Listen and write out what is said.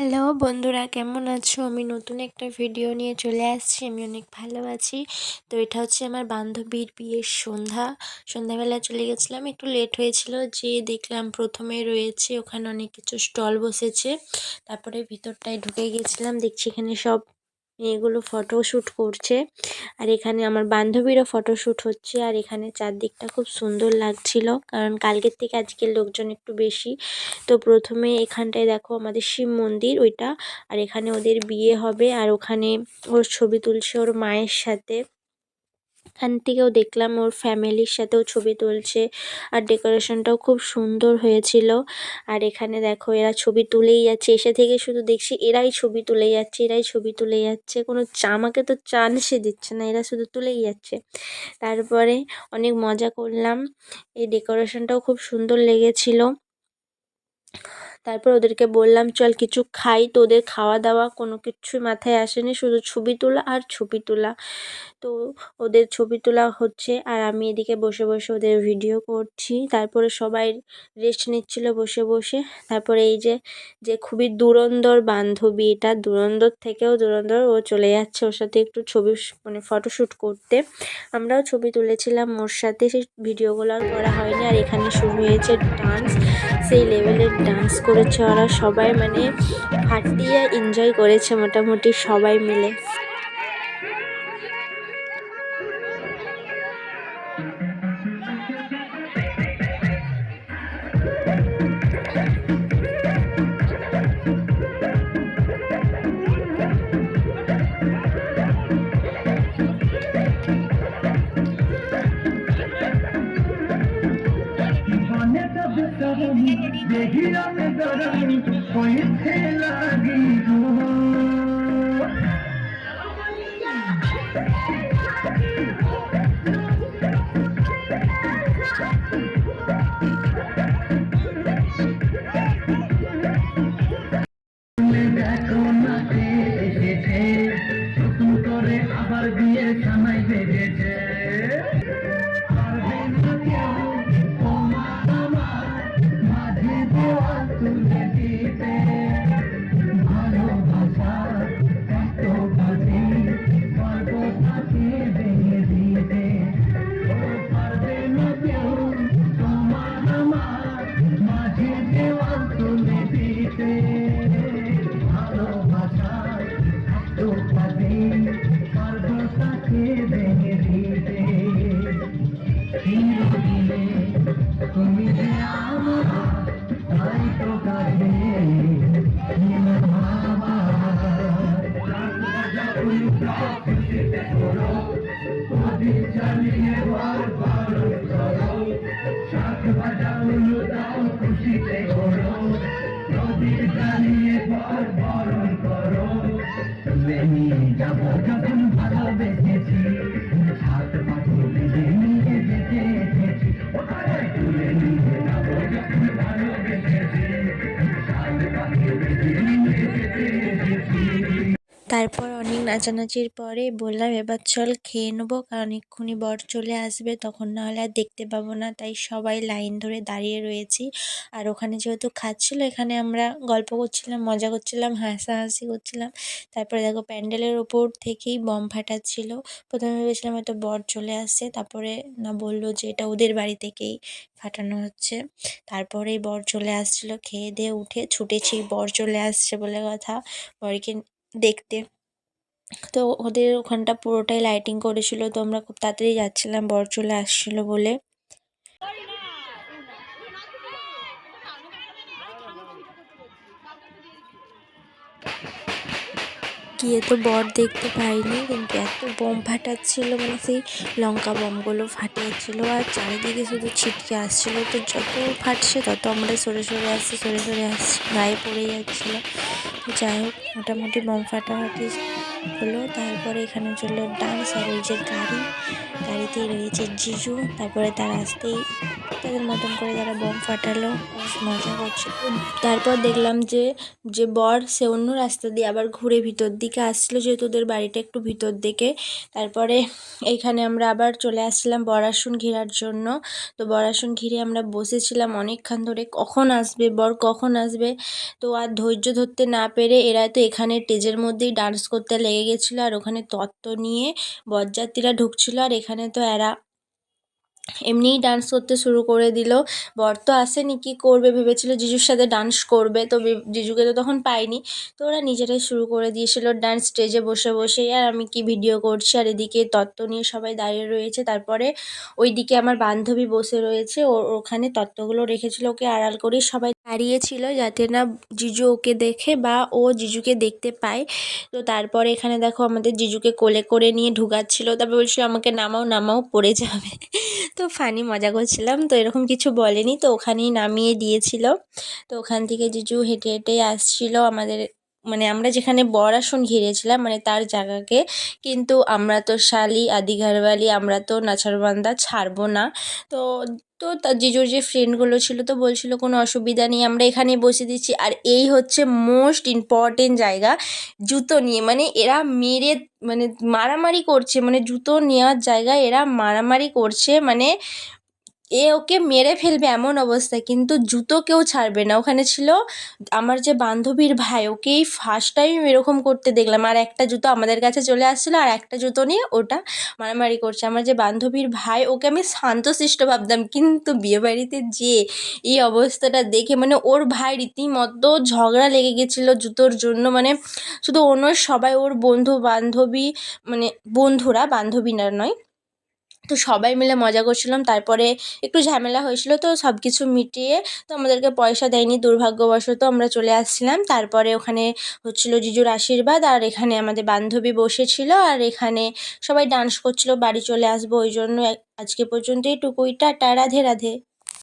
Hello বন্ধুরা, কেমন আছো? আমি নতুন একটা ভিডিও নিয়ে চলে আসছি। আমি অনেক ভালো আছি। তো এটা হচ্ছে আমার বান্ধবীর বিয়ের সন্ধ্যাবেলা চলে গেছিলাম, একটু লেট হয়েছিল। যে দেখলাম প্রথমে রয়েছে ওখানে অনেক কিছু স্টল বসেছে। তারপরে ভিতরটায় ঢুকে গেছিলাম, দেখছি এখানে সব মেয়েগুলো ফটোশ্যুট করছে। আর এখানে আমার বান্ধবীরও ফটোশ্যুট হচ্ছে। আর এখানে চারদিকটা খুব সুন্দর লাগছিল, কারণ কালকের থেকে আজকের লোকজন একটু বেশি। তো প্রথমে এখানটায় দেখো আমাদের শিব মন্দির ওইটা, আর এখানে ওদের বিয়ে হবে। আর ওখানে ওর ছবি তুলছে ওর মায়ের সাথে। এখান থেকেও দেখলাম ওর ফ্যামিলির সাথেও ছবি তুলছে। আর ডেকোরেশনটাও খুব সুন্দর হয়েছিল। আর এখানে দেখো এরা ছবি তুলেই যাচ্ছে, এসে থেকে শুধু দেখছি এরাই ছবি তুলে যাচ্ছে, এরাই ছবি তুলে যাচ্ছে। কোনো আমাকে তো চান সে দিচ্ছে না, এরা শুধু তুলেই যাচ্ছে। তারপরে অনেক মজা করলাম, এই ডেকোরেশনটাও খুব সুন্দর লেগেছিল। তারপর ওদেরকে বললাম চল কিছু খাই, তো ওদের খাওয়া দাওয়া কোনো কিছুই মাথায় আসেনি, শুধু ছবি তোলা আর ছবি তোলা। তো ওদের ছবি তোলা হচ্ছে আর আমি এদিকে বসে বসে ওদের ভিডিও করছি। তারপরে সবাই রেস্ট নিচ্ছিল বসে বসে। তারপরে এই যে যে খুবই দুরন্দর বান্ধবী, এটা দুরন্দর থেকেও দুরন্দর, ও চলে যাচ্ছে ওর সাথে একটু ছবি মানে ফটোশ্যুট করতে। আমরাও ছবি তুলেছিলাম ওর সাথে, সেই ভিডিওগুলো আর করা হয়নি। আর এখানে শুরু হয়েছে ডান্স, সেই লেভেলের ডান্স করেছে ওরা সবাই, মানে ফাটিয়ে এনজয় করেছে মোটামুটি সবাই মিলে। দেখিলাম দরদি কইতে লাগি দেখো না কে এসেছে, নতুন করে আবার বিয়ে সানাই বেজেছে। পারবে না কেউ তোমার আমার মাঝে দেওয়াল তুলে দিতে, ভালোবাসা এত বাজে গল্প তাকে ভেঙে দিতে। ও পারবে না কেউ তোমার আমার মাঝে দেওয়াল তুলে দিতে, ভালোবাসা এত বাজে গল্প তাকে ভেঙে দিতে। চিরদিনে তুমি যে আমার, তাই তো কাঁদবে খুশিতে করো, প্রদীপ জ্বালিয়ে পালন করো, শাখ বাজাও দাও খুশিতে করো, প্রদীপ জ্বালিয়ে বরণ করো। তুলে নিয়ে যাবো যখন ভালোবেসেছি, হাত পাখি বেঁধে নিয়ে যেতে এসেছি। তুলে নিয়ে যাবো যখন ভালোবেসেছি, হাত পাখি বেঁধে নিয়ে যেতে এসেছি। তারপর অনেক নাচানাচির পরে বললাম এবার চল খেয়ে নেবো, কারণ এক্ষুনি বর চলে আসবে, তখন নাহলে আর দেখতে পাবো না। তাই সবাই লাইন ধরে দাঁড়িয়ে রয়েছি। আর ওখানে যেহেতু খাচ্ছিলো, এখানে আমরা গল্প করছিলাম, মজা করছিলাম, হাসাহাসি করছিলাম। তারপরে দেখো প্যান্ডেলের ওপর থেকেই বম ফাটাচ্ছিল। প্রথমে ভেবেছিলাম হয়তো বর চলে আসছে, তারপরে না বললো যে এটা ওদের বাড়ি থেকেই ফাটানো হচ্ছে। তারপরেই বর চলে আসছিলো, খেয়ে দিয়ে উঠে ছুটেছি বর চলে আসছে বলে কথা বরকে দেখতে। তো ওদের ওখানটা পুরোটাই লাইটিং করেছিল, তো আমরা খুব তাড়াতাড়ি যাচ্ছিলাম বর চলে আসছিলো বলে। গিয়ে তো বর দেখতে পাইনি, কিন্তু এত বোম ফাটাচ্ছিল, মানে সেই লঙ্কা বোমগুলো ফাটিয়েছিল আর চারিদিকে শুধু ছিটকে আসছিলো। তো যত ফাটছে তত আমরা সরে সরে আসছি, সরে সরে আসছি, গায়ে পড়ে যাচ্ছিলো। তো যাই হোক, মোটামুটি বোম ফাটাফাটি হলো। তারপরে এখানে চললো ডান্স। আর ওই যে গাড়িতেই রয়েছে জিজু, তারপরে তার আসতেই তো তাদের মতন করে তারা বম ফাটালো, বেশ মজা করছে। তারপর দেখলাম যে যে বর সে অন্য রাস্তা দিয়ে আবার ঘুরে ভিতর দিকে আসছিলো, যেহেতু ওদের বাড়িটা একটু ভিতর দিকে। তারপরে এইখানে আমরা আবার চলে আসছিলাম বর আসন ঘেরার জন্য। তো বর আসন ঘিরে আমরা বসেছিলাম অনেকক্ষণ ধরে, কখন আসবে বর, কখন আসবে। তো আর ধৈর্য ধরতে না পেরে এরা তো এখানে স্টেজের মধ্যেই ডান্স করতে লেগে গেছিলো, আর ওখানে তত্ত্ব নিয়ে বরযাত্রীরা ঢুকছিলো, আর এখানে তো এরা এমনিই ডান্স করতে শুরু করে দিল। বর তো আসেনি, কী করবে, ভেবেছিল জিজুর সাথে ডান্স করবে, তো জিজুকে তো তখন পাইনি। তো ওরা নিজেরাই শুরু করে দিয়েছিল ডান্স স্টেজে বসে বসেই। আর আমি কি ভিডিও করছি, আর এদিকে তত্ত্ব নিয়ে সবাই দাঁড়িয়ে রয়েছে। তারপরে ওইদিকে আমার বান্ধবী বসে রয়েছে, ওখানে তত্ত্বগুলো রেখেছিল, ওকে আড়াল করেই সবাই দাঁড়িয়েছিল যাতে না জিজু ওকে দেখে বা ও জিজুকে দেখতে পায়। তো তারপরে এখানে দেখো আমাদের জিজুকে কোলে করে নিয়ে ঢুকাচ্ছিল, তারপর বলছিল আমাকে নামাও নামাও, পড়ে যাবে। তো ফানি মজা করছিলাম, তো এরকম কিছু বলেনি, তো ওখানেই নামিয়ে দিয়েছিল। তো ওখান থেকে জিজু হেঁটে হেঁটেই আসছিল আমাদের, মানে আমরা যেখানে বর আসন ঘিরেছিলাম মানে তার জায়গাকে। কিন্তু আমরা তো শালি আদি ঘরওয়ালি, আমরা তো নাছরবান্দা ছাড়বো না। তো তো তার জিজুর যে ফ্রেন্ডগুলো ছিল তো বলছিল কোনো অসুবিধা নেই, আমরা এখানে বসে দিচ্ছি। আর এই হচ্ছে মোস্ট ইম্পর্টেন্ট জায়গা, জুতো নিয়ে, মানে এরা মেরে, মানে মারামারি করছে, মানে জুতো নেওয়ার জায়গায় এরা মারামারি করছে, মানে ওকে মেরে ফেলবে এমন অবস্থা, কিন্তু জুতো কেউ ছাড়বে না। ওখানে ছিল আমার যে বান্ধবীর ভাই, ওকেই ফার্স্ট টাইম এরকম করতে দেখলাম। আর একটা জুতো আমাদের কাছে চলে আসছিলো, আর একটা জুতো নিয়ে ওটা মারামারি করছে। আমার যে বান্ধবীর ভাই, ওকে আমি শান্তশিষ্ট ভাবতাম, কিন্তু বিয়েবাড়িতে যে এই অবস্থাটা দেখে, মানে ওর ভাই রীতিমতো ঝগড়া লেগে গেছিলো জুতোর জন্য। মানে শুধু ও নয়, সবাই ওর বন্ধু বান্ধবী, মানে বন্ধুরা, বান্ধবী না নয়, তো সবাই মিলে মজা করছিলাম। তারপরে একটু ঝামেলা হয়েছিল, তো সব কিছু মিটিয়ে তো আমাদেরকে পয়সা দেয়নি দুর্ভাগ্যবশত, আমরা চলে আসছিলাম। তারপরে ওখানে হচ্ছিল জিজুর আশীর্বাদ, আর এখানে আমাদের বান্ধবী বসেছিল, আর এখানে সবাই ডান্স করছিল। বাড়ি চলে আসবো, ওই জন্য আজকে পর্যন্তই টুকুই, টাটা, রাধে রাধে।